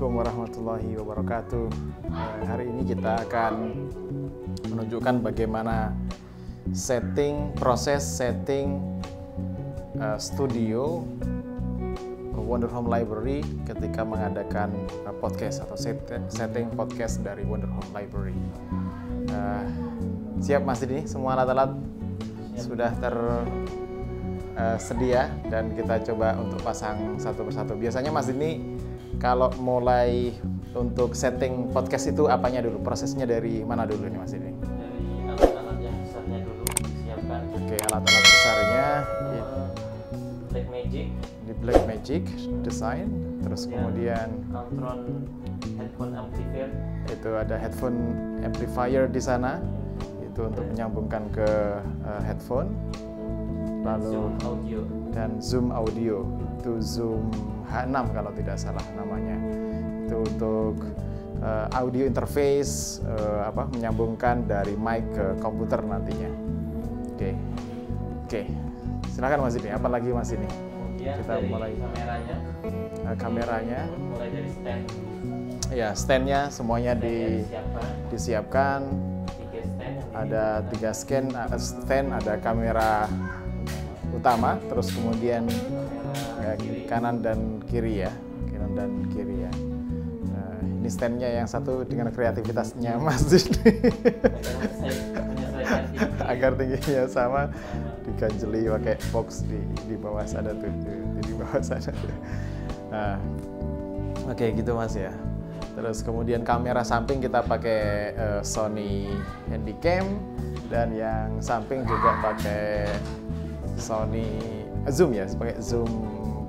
Assalamualaikum warahmatullahi wabarakatuh. Hari ini kita akan menunjukkan bagaimana proses setting studio Wonder Home Library ketika mengadakan podcast atau setting podcast dari Wonder Home Library. Siap Mas Dini? Semua alat-alat sudah tersedia dan kita coba untuk pasang satu persatu. Biasanya Mas Dini kalau mulai untuk setting podcast itu apanya dulu? Prosesnya dari mana dulu nih Mas Dini? Dari alat-alat yang besarnya dulu disiapkan. Oke, alat-alat besarnya Blackmagic. Di Blackmagic Design, terus kemudian Altron headphone amplifier. itu ada headphone amplifier di sana, itu untuk menyambungkan ke headphone. Lalu Zoom audio. Dan Zoom audio, itu Zoom H6 kalau tidak salah namanya. Itu untuk audio interface, menyambungkan dari mic ke komputer nantinya. Oke. Silakan Mas Dini. Apalagi Mas Dini? Kemudian Kita dari mulai kameranya. Mulai dari stand. Ya, standnya semuanya disiapkan. 3 stand. Ada 3 stand, ada kamera utama, terus kemudian kanan dan kiri ya. Ini standnya yang satu dengan kreativitasnya Mas Dini. Agar tingginya sama, diganjeli pakai box di bawah sana tuh, di bawah sana. Nah, oke gitu Mas ya. Terus kemudian kamera samping kita pakai Sony Handycam, dan yang samping juga pakai Sony Zoom ya, pakai Zoom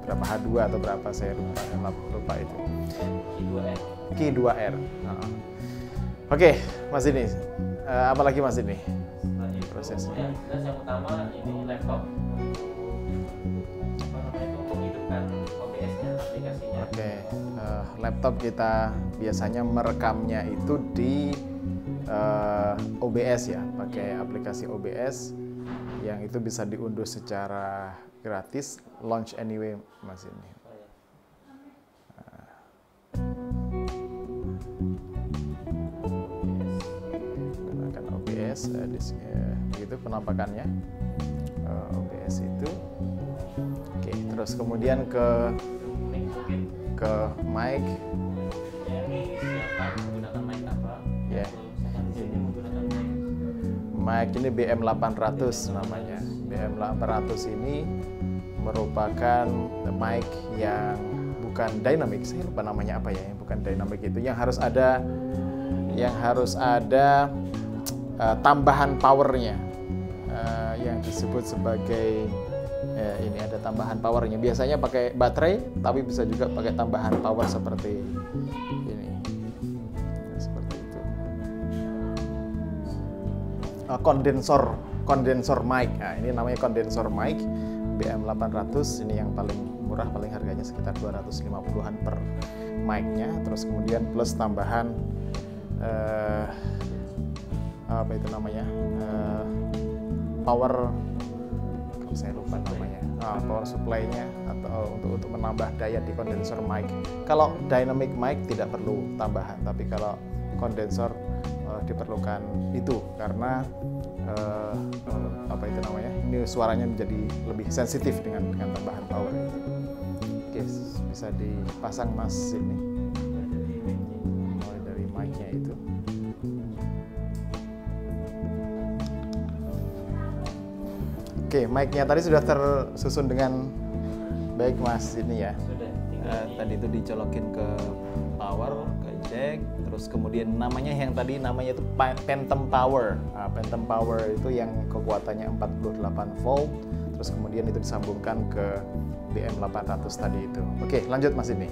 berapa H2 atau berapa saya lupa itu. Q2R. Oke, Mas ini apalagi Mas ini prosesnya? Yang utama ini laptop untuk menghidupkan OBS-nya, aplikasinya. Oke, laptop kita biasanya merekamnya itu di OBS ya, pakai aplikasi OBS yang itu bisa diunduh secara gratis, launch anyway Mas ini. Gunakan OBS, begitu penampakannya OBS itu. Oke, terus kemudian ke mic. Menggunakan mic apa? Ya. Ini menggunakan mic. Mic ini BM800 namanya. BM800 ini merupakan mic yang bukan dynamic. Saya lupa namanya apa ya, yang bukan dynamic itu yang harus ada tambahan powernya, yang disebut sebagai ini ada tambahan powernya. Biasanya pakai baterai, tapi bisa juga pakai tambahan power seperti ini. Seperti itu. Kondensor mic. Nah, ini namanya kondensor mic BM800. Ini yang paling murah, paling harganya sekitar 250-an per mic-nya. Terus kemudian plus tambahan apa itu namanya? Power, kalau saya lupa namanya. Power supply-nya atau untuk menambah daya di kondensor mic. Kalau dynamic mic tidak perlu tambahan, tapi kalau kondensor diperlukan itu karena apa itu namanya? Ini suaranya menjadi lebih sensitif dengan tambahan power itu. Oke, bisa dipasang Mas ini. Mulai dari mic-nya itu. Oke, mic-nya tadi sudah tersusun dengan baik Mas ini ya. Tadi itu dicolokin ke power, ke jack, terus kemudian namanya itu Phantom Power. Phantom Power itu yang kekuatannya 48 volt, terus kemudian itu disambungkan ke BM800 tadi itu. Oke, lanjut Mas ini.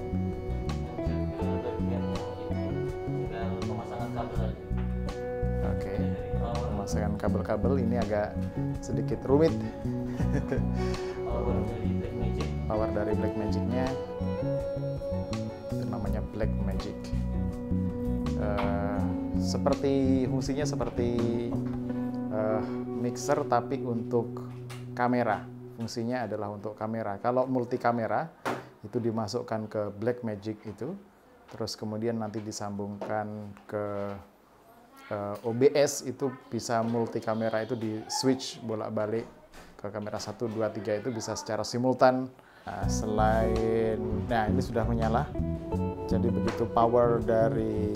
Oke, pemasangan kabel-kabel ini agak sedikit rumit. Power dari Blackmagic-nya itu namanya Blackmagic. Fungsinya seperti mixer tapi untuk kamera. Fungsinya adalah untuk kamera. Kalau multi kamera itu dimasukkan ke Blackmagic itu, terus kemudian nanti disambungkan ke OBS, itu bisa multi kamera, itu di switch bolak-balik ke kamera 1, 2, 3 itu bisa secara simultan. Nah, ini sudah menyala. Jadi begitu power dari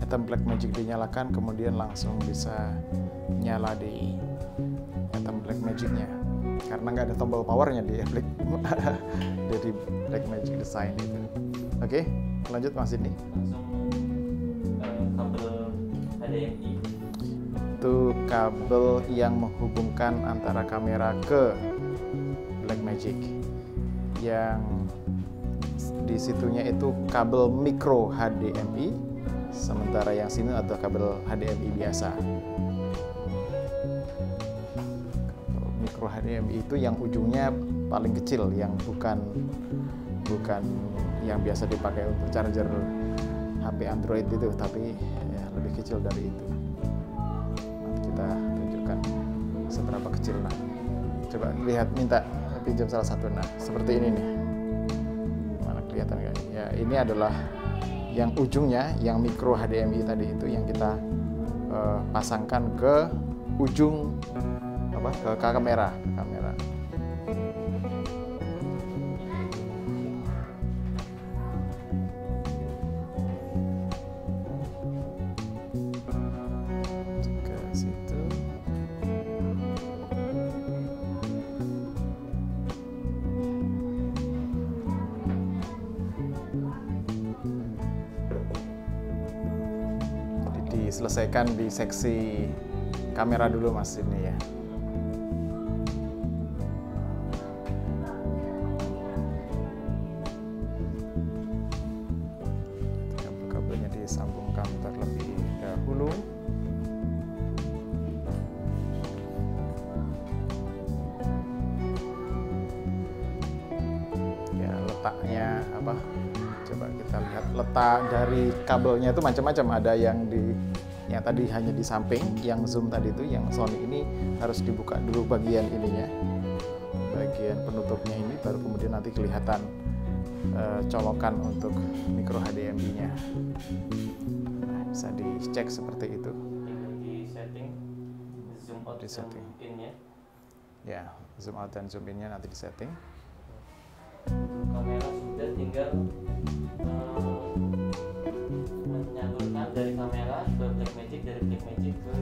Atom Blackmagic dinyalakan, kemudian langsung bisa nyala di Atom Blackmagic-nya. Karena nggak ada tombol powernya di jadi Blackmagic Design itu. Oke, lanjut Mas ini. Langsung kabel HDMI. Itu kabel yang menghubungkan antara kamera ke Blackmagic. Yang di situnya itu kabel micro HDMI, sementara yang sini adalah kabel HDMI biasa. Micro HDMI itu yang ujungnya paling kecil, yang bukan yang biasa dipakai untuk charger HP Android itu, tapi ya, lebih kecil dari itu. Nanti kita tunjukkan seberapa kecil. Nah, coba lihat, minta pinjam salah satu. Nah, seperti ini nih. Mana kelihatan nggak? Ya, ini adalah yang ujungnya, yang micro HDMI tadi itu yang kita pasangkan ke ujung ke kamera. Ke situ. Jadi diselesaikan di seksi kamera dulu Mas ini ya. Kabelnya disambungkan terlebih dahulu. Ya, letaknya apa? Coba kita lihat letak dari kabelnya itu macam-macam. Ada yang tadi hanya di samping, yang zoom tadi itu, yang Sony ini harus dibuka dulu bagian ininya, bagian penutupnya ini, baru kemudian nanti kelihatan colokan untuk micro HDMI-nya. Nah, bisa dicek seperti itu. Di setting zoom out, Di setting. zoom in-nya. Ya, zoom out dan zoom in-nya nanti di setting. Untuk kamera sudah tinggal menyalurkan dari kamera ke Blackmagic, dari Blackmagic ke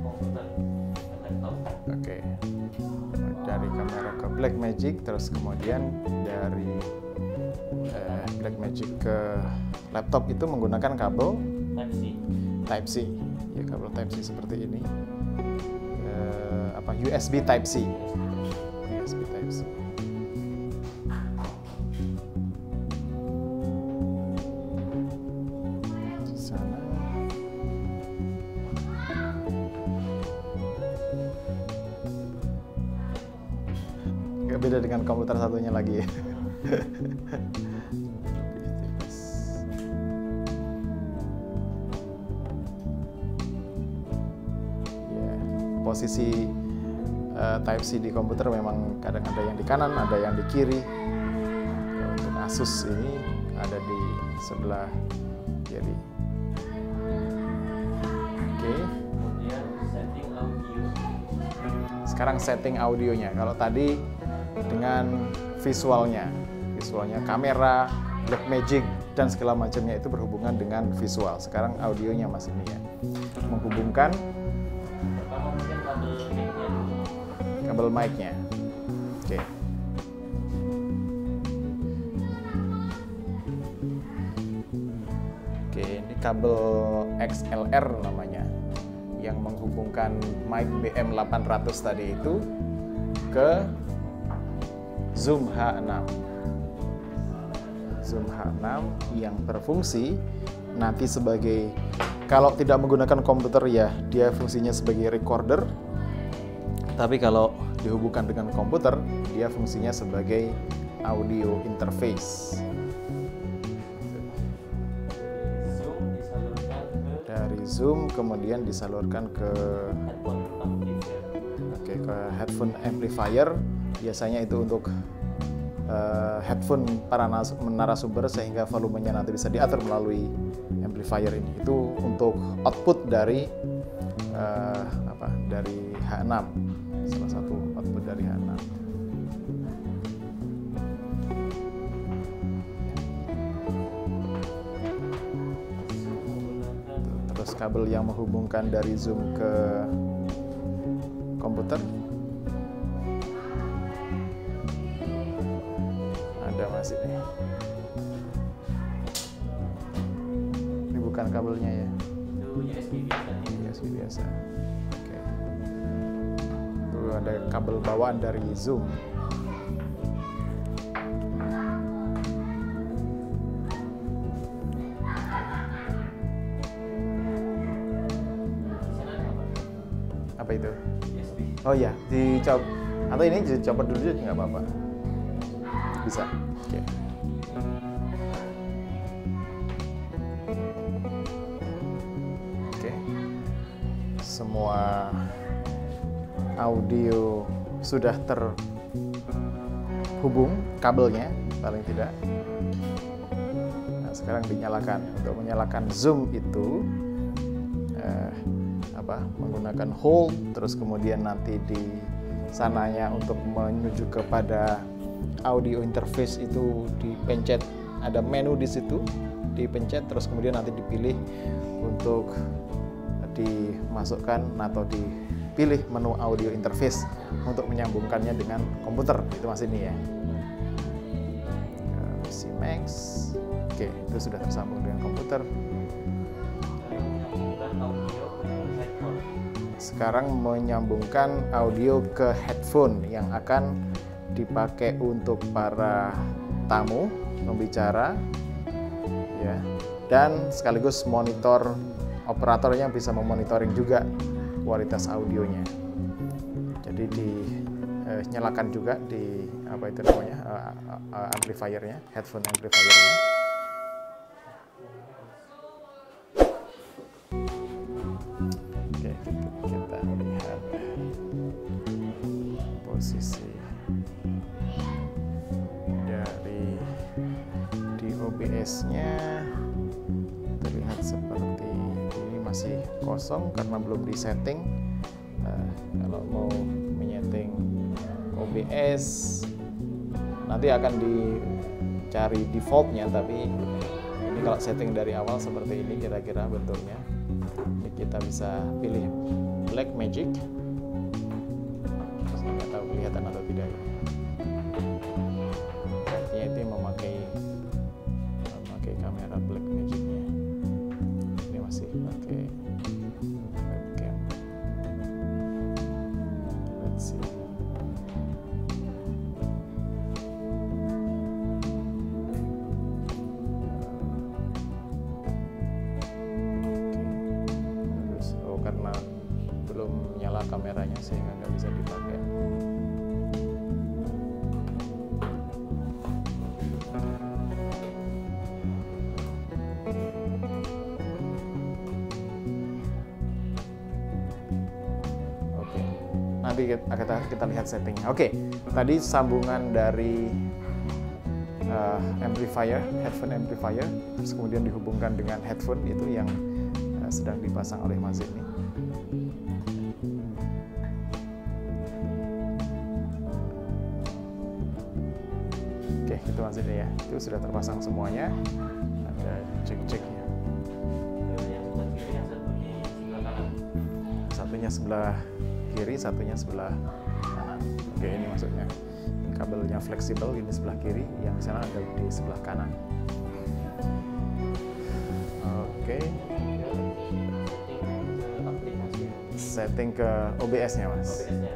komputer, ke laptop. Oke. Dari kamera ke Blackmagic, terus kemudian dari Blackmagic ke laptop itu menggunakan kabel Type-C. Ya, kabel Type-C seperti ini. USB Type-C. USB Type-C. Di sana. Nggak beda dengan komputer satunya lagi. Posisi Type-C di komputer memang kadang ada yang di kanan, ada yang di kiri. Untuk Asus ini ada di sebelah kiri. Oke. Kemudian setting audio. Sekarang setting audionya. Kalau tadi dengan visualnya kamera, Blackmagic dan segala macamnya itu berhubungan dengan visual. Sekarang audionya Mas ini ya, menghubungkan Pertama mungkin kabel mic-nya dulu. kabel mic-nya. Oke. Oke, ini kabel XLR namanya, yang menghubungkan mic BM800 tadi itu ke Zoom H6. Zoom H6 yang berfungsi nanti sebagai, kalau tidak menggunakan komputer ya dia fungsinya sebagai recorder, tapi kalau dihubungkan dengan komputer dia fungsinya sebagai audio interface. Zoom disalurkan ke Dari Zoom kemudian disalurkan ke headphone amplifier. ke headphone amplifier, biasanya itu untuk headphone para narasumber sehingga volumenya nanti bisa diatur melalui amplifier ini. Itu untuk output dari dari H6, salah satu output dari H6. Terus kabel yang menghubungkan dari Zoom ke komputer ada masih nih. Ini bukan kabelnya ya. Itu USB biasa. USB biasa. Oke. Itu ada kabel bawaan dari Zoom. Apa itu? USB. Oh iya, dicopot atau ini dicopot dulu juga nggak apa-apa. Bisa. Oke. Oke. Semua audio sudah terhubung kabelnya paling tidak. Nah, sekarang dinyalakan. Untuk menyalakan Zoom itu menggunakan hold, terus kemudian nanti di sananya untuk menuju kepada audio interface itu dipencet, ada menu di situ, dipencet, terus kemudian nanti dipilih untuk dimasukkan atau dipilih menu audio interface untuk menyambungkannya dengan komputer. Itu masih ini ya. PC Max. Oke, itu sudah tersambung dengan komputer. Sekarang menyambungkan audio ke headphone yang akan dipakai untuk para tamu pembicara ya, dan sekaligus monitor, operatornya bisa memonitoring juga kualitas audionya. Jadi dinyalakan juga di amplifiernya, headphone amplifiernya. Kita lihat posisi dari di OBS-nya, terlihat seperti ini masih kosong karena belum disetting. Kalau mau menyeting OBS nanti akan dicari defaultnya, tapi ini kalau setting dari awal seperti ini kira-kira bentuknya. Ini kita bisa pilih Blackmagic. Saya nggak tahu kelihatan atau tidak ya. Artinya itu memakai kamera Blackmagic-nya. Ini masih pakai webcam. Let's see. Karena belum nyala kameranya sehingga nggak bisa dipakai. Oke, nanti kita lihat settingnya. Oke, tadi sambungan dari amplifier, headphone amplifier, terus kemudian dihubungkan dengan headphone itu yang sedang dipasang oleh Mas ini. Oke, itu Mas ini ya. Itu sudah terpasang semuanya. Ada cek-ceknya. Satunya sebelah kiri, satunya sebelah kanan. Oke, ini maksudnya kabelnya fleksibel, ini sebelah kiri, yang di sana ada di sebelah kanan. Oke. Setting ke OBS-nya, Mas. OBS-nya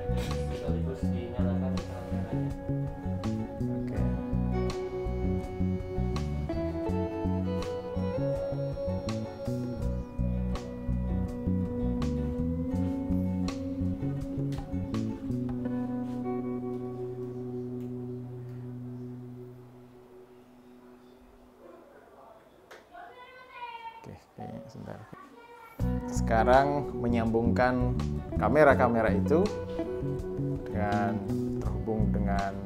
sekaligus dinyalakan kameranya. Oke. Oke, kayaknya sebentar. Sekarang menyambungkan kamera-kamera itu dengan terhubung dengan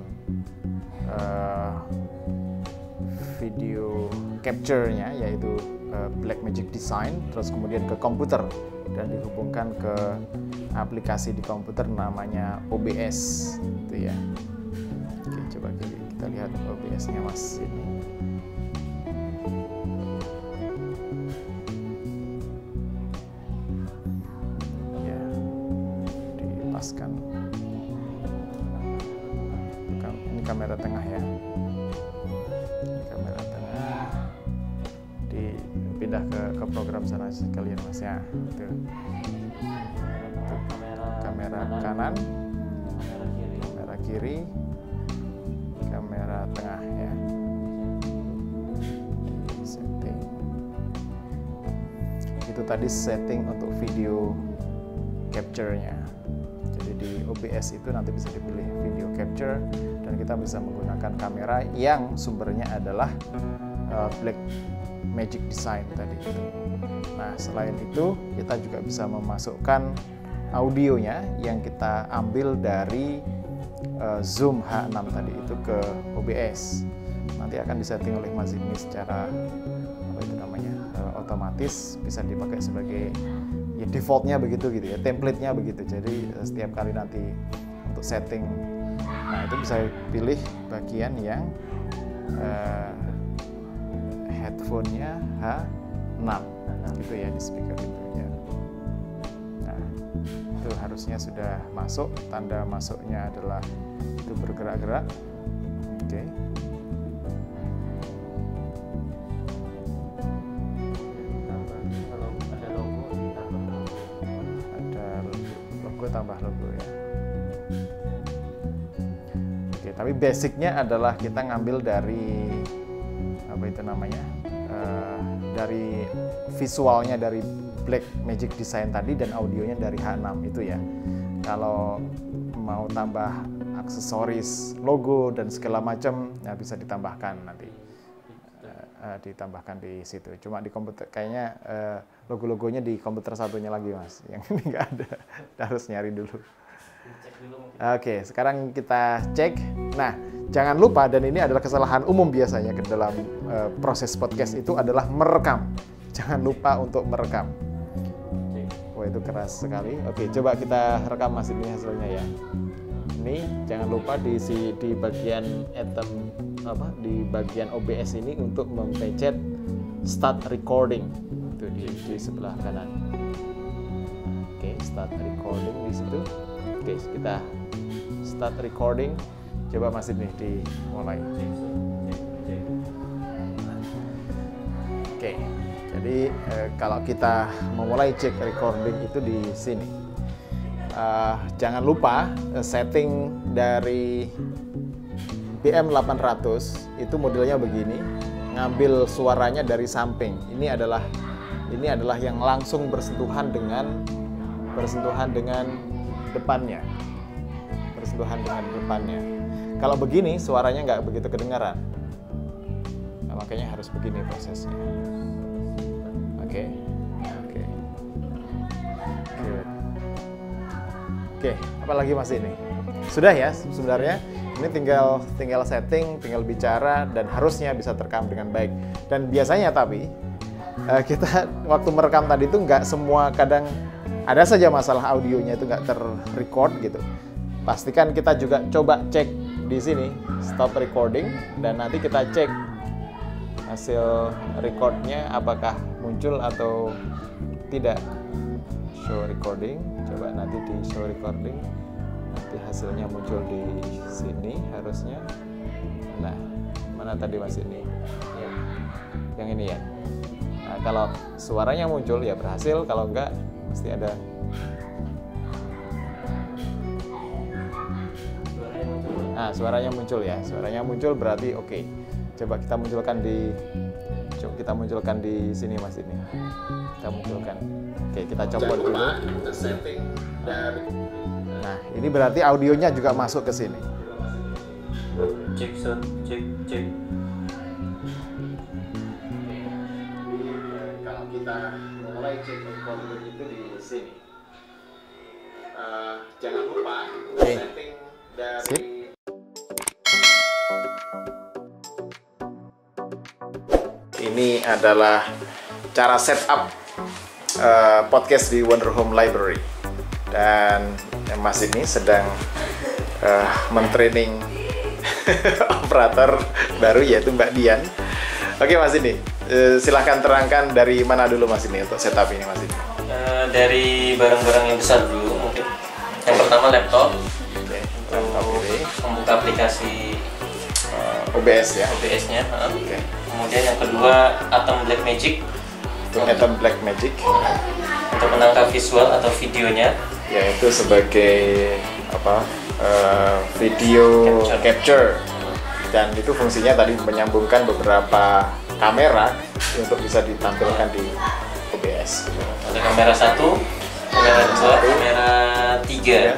video capture-nya, yaitu Blackmagic Design, terus kemudian ke komputer dan dihubungkan ke aplikasi di komputer namanya OBS, gitu ya. Oke, coba kita lihat OBS-nya Mas ini. Ya, dipaskan. Ini kamera tengah ya. Kamera tengah. Dipindah ke program sana sekalian Mas ya. Tuh. Kamera kanan, kamera kiri, kamera tengah ya. Setting. Itu tadi setting untuk video capture-nya. Jadi di OBS itu nanti bisa dipilih video capture dan kita bisa menggunakan kamera yang sumbernya adalah Blackmagic Design tadi itu. Nah, selain itu kita juga bisa memasukkan audionya yang kita ambil dari Zoom H6 tadi itu ke OBS. Nanti akan disetting oleh Mas ini secara otomatis, bisa dipakai sebagai ya defaultnya begitu gitu ya, template-nya begitu. Jadi setiap kali nanti untuk setting, nah itu bisa pilih bagian yang headphone-nya H6 gitu ya, di speaker itu ya. Nah, itu harusnya sudah masuk, tanda masuknya adalah itu bergerak-gerak. Oke. Tambah logo ya. Oke, tapi basicnya adalah kita ngambil dari apa itu namanya, dari visualnya dari Blackmagic Design tadi dan audionya dari H6 itu ya. Kalau mau tambah aksesoris, logo dan segala macam, ya bisa ditambahkan nanti. Ditambahkan di situ. Cuma di komputer kayaknya logo-logonya di komputer satunya lagi Mas, yang ini nggak ada. Kita harus nyari dulu. Oke, sekarang kita cek. Nah, jangan lupa, dan ini adalah kesalahan umum biasanya ke dalam proses podcast itu adalah merekam. Jangan lupa untuk merekam. Wah, itu keras sekali. Oke, coba kita rekam Mas ini hasilnya ya. Ini jangan lupa di bagian item di bagian OBS ini untuk mempencet start recording itu di sebelah kanan. Oke, start recording di situ. Oke, kita start recording. Coba Mas ini dimulai. Oke, jadi kalau kita memulai cek recording itu di sini. Jangan lupa setting dari BM800 itu modelnya begini, ngambil suaranya dari samping. Ini adalah yang langsung bersentuhan dengan depannya. Bersentuhan dengan depannya. Kalau begini suaranya nggak begitu kedengaran. Nah, makanya harus begini prosesnya. Oke. Oke, apalagi Mas ini? Sudah ya sebenarnya. Ini tinggal setting, tinggal bicara, dan harusnya bisa terekam dengan baik. Dan biasanya tapi kita waktu merekam tadi itu nggak semua, kadang ada saja masalah audionya itu nggak terrecord gitu. Pastikan kita juga coba cek di sini stop recording, dan nanti kita cek hasil recordnya apakah muncul atau tidak. Show recording, coba nanti di show recording, nanti hasilnya muncul di sini harusnya. Nah, mana tadi Mas ini? Yang ini ya. Nah, kalau suaranya muncul ya berhasil, kalau enggak mesti ada. Nah, suaranya muncul ya. Suaranya muncul berarti oke. Coba kita munculkan di sini Mas ini. Kita munculkan. Oke, kita copot dulu. Nah, ini berarti audionya juga masuk ke sini. Cek sound, cek. Kalau kita mulai cek recording itu di sini. Jangan lupa setting dari ini adalah cara setup podcast di Wonder Home Library. Dan Mas ini sedang mentraining operator baru, yaitu Mbak Dian. Oke Mas ini, silahkan terangkan dari mana dulu Mas ini untuk setup ini Mas ini. Dari barang-barang yang besar dulu mungkin. Yang pertama laptop. Oke, laptop ini. Membuka aplikasi OBS ya. OBS-nya. Oke. Kemudian yang kedua Atom Blackmagic. Untuk Atom Blackmagic. Untuk menangkap visual atau videonya. Yaitu sebagai apa? Video capture. Dan itu fungsinya tadi menyambungkan beberapa kamera untuk bisa ditampilkan di OBS. Ada kamera 1, kamera 2, kamera 3,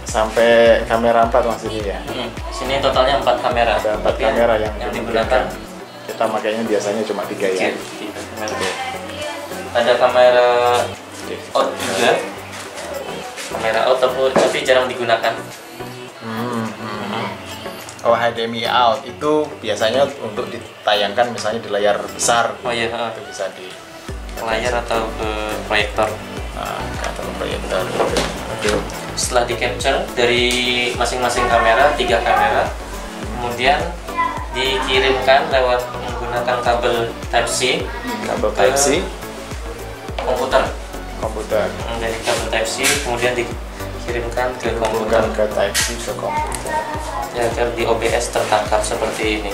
sampai kamera 4 Mas ini ya. Sini totalnya 4 kamera. Ada 4 kamera yang digunakan. Kita makanya biasanya cuma 3 ya. Ada kamera out juga. Kamera out tapi jarang digunakan. Oh, HDMI out itu biasanya untuk ditayangkan misalnya di layar besar. Oh iya, itu bisa di layar atau ke proyektor. Atau proyektor. Setelah di capture dari masing-masing kamera, 3 kamera, kemudian dikirimkan lewat menggunakan kabel Type-C. Kabel Type-C. Komputer. Dari kabel Type-C kemudian dikirimkan ke komputer. Ke Type-C ke komputer. Ya, agar di OBS tertangkap seperti ini.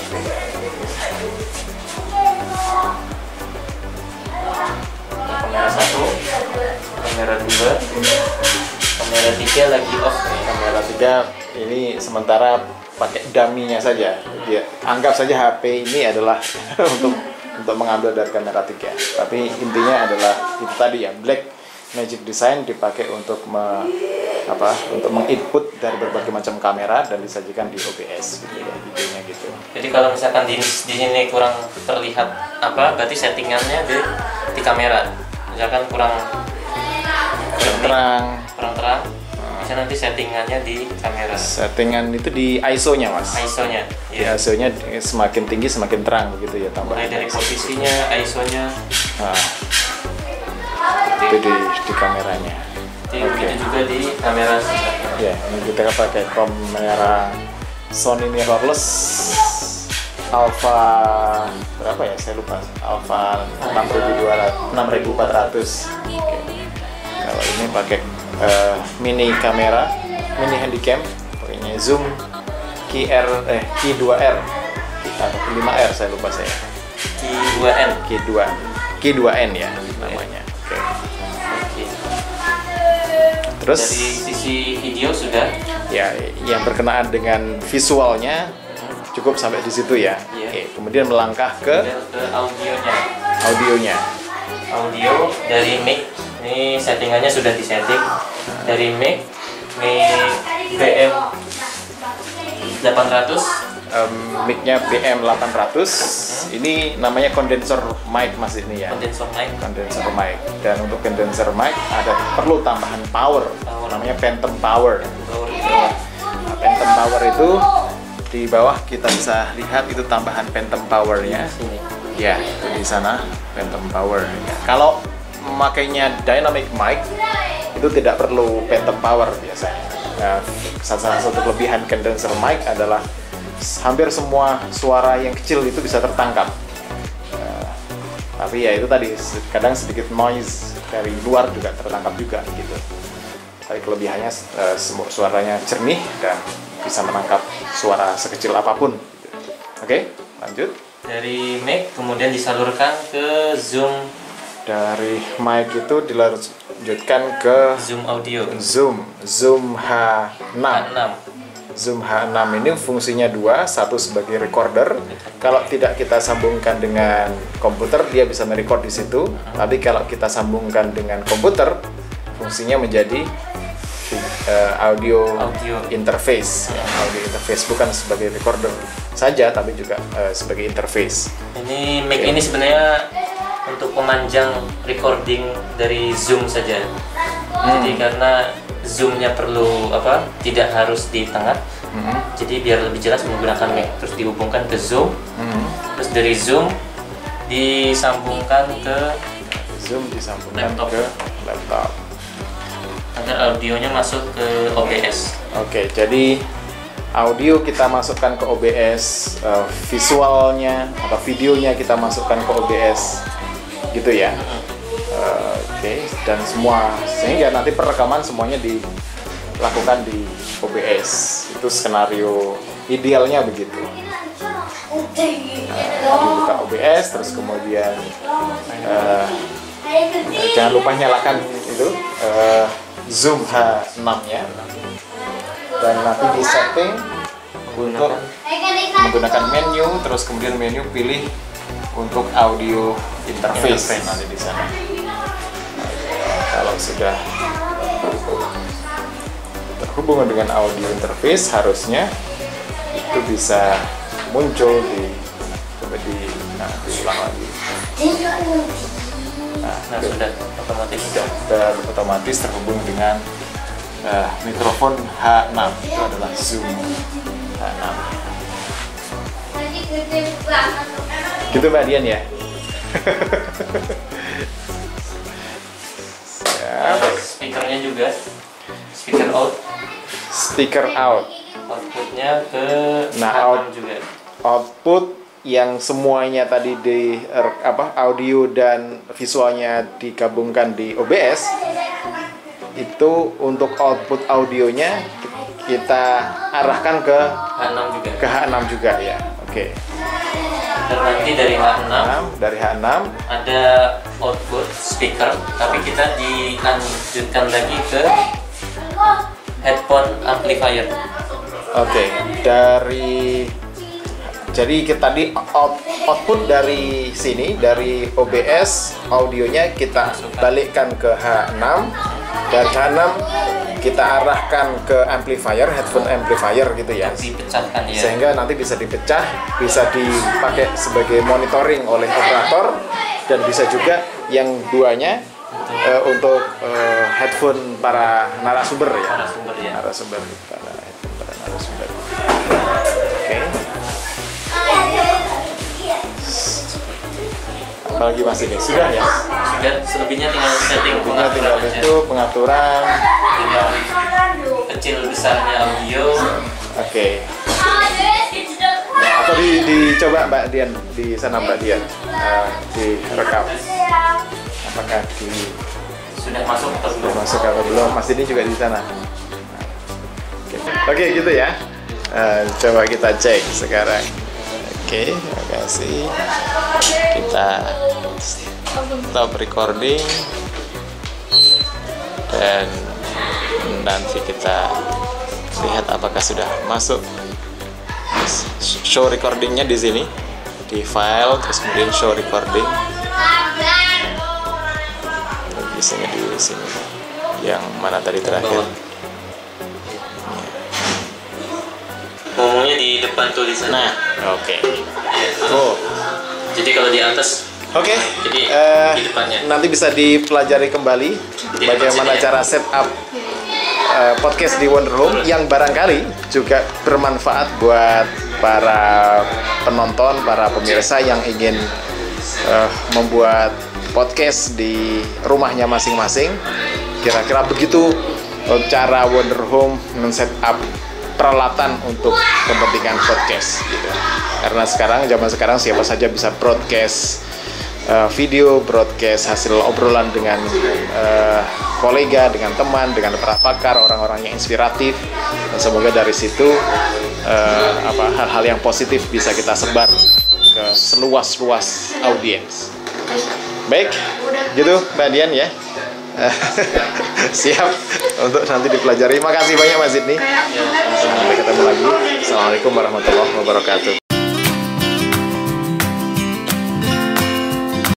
Kamera 1, kamera 2, kamera 3 lagi off. Kamera 3 ini sementara pakai dummy-nya saja. Dia anggap saja HP ini adalah untuk mengambil dari kamera 3. Tapi intinya adalah itu tadi ya, Blackmagic Design dipakai untuk untuk menginput dari berbagai macam kamera dan disajikan di OBS gitu ya, videonya gitu. Jadi kalau misalkan di sini kurang terlihat berarti settingannya di kamera. Misalkan kurang terang, bisa nanti settingannya di kamera. Settingan itu di ISO-nya Mas. ISO-nya. Ya, ISO-nya semakin tinggi semakin terang begitu ya tambah. Mulai dari posisinya, ISO-nya. Itu di kameranya. Itu juga di kamera. Ya, ini kita pakai kamera Sony mirrorless Alpha berapa ya? Saya lupa. Alpha 6400. Kalau ini pakai mini kamera, mini handycam, pakainya zoom Q2R atau 5R saya lupa saya. Q2N ya namanya. Terus dari sisi video sudah ya, yang berkenaan dengan visualnya cukup sampai di situ ya. Oke, kemudian melangkah ke audionya. Audio dari mic ini settingannya sudah disetting dari mic BM 800. Mic-nya BM800. Ini namanya condenser mic Mas ini ya. Condenser mic. Dan untuk condenser mic perlu tambahan power. Namanya phantom power. Nah, phantom power itu di bawah kita bisa lihat itu tambahan phantom powernya. Ya, itu di sana phantom power. Ya. Kalau memakainya dynamic mic itu tidak perlu phantom power biasanya. Nah, salah satu kelebihan condenser mic adalah hampir semua suara yang kecil itu bisa tertangkap. Tapi ya itu tadi, kadang sedikit noise dari luar juga tertangkap juga gitu. Tapi kelebihannya suaranya jernih dan bisa menangkap suara sekecil apapun. Oke, lanjut. Dari mic kemudian disalurkan ke zoom. Dari mic itu dilanjutkan ke zoom audio. Zoom H6. Zoom H6 ini fungsinya 2, satu sebagai recorder. Kalau tidak kita sambungkan dengan komputer, dia bisa merecord di situ. Tapi kalau kita sambungkan dengan komputer, fungsinya menjadi audio interface. Audio interface bukan sebagai recorder saja, tapi juga sebagai interface. Ini mic ini sebenarnya untuk pemanjang recording dari Zoom saja. Jadi karena zoomnya perlu tidak harus di tengah. Jadi biar lebih jelas menggunakan mic, terus dihubungkan ke Zoom. Terus dari Zoom disambungkan ke Zoom disambungkan laptop. ke laptop. Agar audionya masuk ke OBS. Oke, jadi audio kita masukkan ke OBS, visualnya atau videonya kita masukkan ke OBS, gitu ya. Oke, dan semua sehingga nanti perekaman semuanya dilakukan di OBS. Itu skenario idealnya begitu. Buka OBS, terus kemudian jangan lupa nyalakan itu Zoom H6-nya. Dan nanti di setting untuk menggunakan menu, terus kemudian menu pilih untuk audio interface nanti di sana. Kalau sudah terhubung dengan audio interface, harusnya itu bisa muncul diulang lagi. Nah, Sudah otomatis. sudah otomatis terhubung dengan mikrofon H6. Itu adalah Zoom H6. Gitu Mbak Dian ya. Speakernya juga, speaker out, Speaker out. outputnya ke Nah, H6 juga. Output yang semuanya tadi audio dan visualnya digabungkan di OBS, itu untuk output audionya kita arahkan ke H6 juga ya. Oke. Dan nanti dari H6 ada output speaker, tapi kita dilanjutkan lagi ke headphone amplifier. Oke, jadi kita tadi output dari sini, dari OBS audionya kita balikkan ke H6, dari H6 kita arahkan ke amplifier, headphone amplifier gitu ya. Dipecahkan ya. Sehingga nanti bisa dipecah, bisa dipakai sebagai monitoring oleh operator, dan bisa juga yang duanya untuk headphone para narasumber ya. Narasumber para headphone para narasumber. Oke. Apalagi masih nih, sudah ya? Sudah, selebihnya tinggal setting Tinggal itu pengaturan. tinggal kecil besarnya audio. Oke. Atau dicoba Mbak Dian di sana Mbak Dian, direkam. Apakah Sudah masuk atau belum? masuk atau belum? Mas ini juga di sana. Oke, gitu ya. Coba kita cek sekarang. Oke, terima kasih. Kita stop recording dan nanti kita lihat apakah sudah masuk. Show recordingnya di sini, di file, terus kemudian show recording. Di sini. Yang mana tadi terakhir? Ngomongnya di depan tulisannya. Nah, oke. Oh. Jadi kalau di atas. Oke, Jadi di depannya. nanti bisa dipelajari kembali bagaimana sini ya? cara setup podcast di Wonder Home yang barangkali juga bermanfaat buat para penonton, para pemirsa yang ingin membuat podcast di rumahnya masing-masing. Kira-kira begitu cara Wonder Home men-setup peralatan untuk kepentingan podcast gitu. Karena zaman sekarang siapa saja bisa broadcast video, broadcast hasil obrolan dengan kolega, dengan teman, dengan para pakar, orang-orang yang inspiratif. Dan semoga dari situ hal-hal yang positif bisa kita sebar ke seluas-luas audiens. Baik, gitu Mbak Dian ya. Siap untuk nanti dipelajari. Makasih banyak Mas Sidney. Sampai ketemu lagi. Assalamualaikum warahmatullahi wabarakatuh.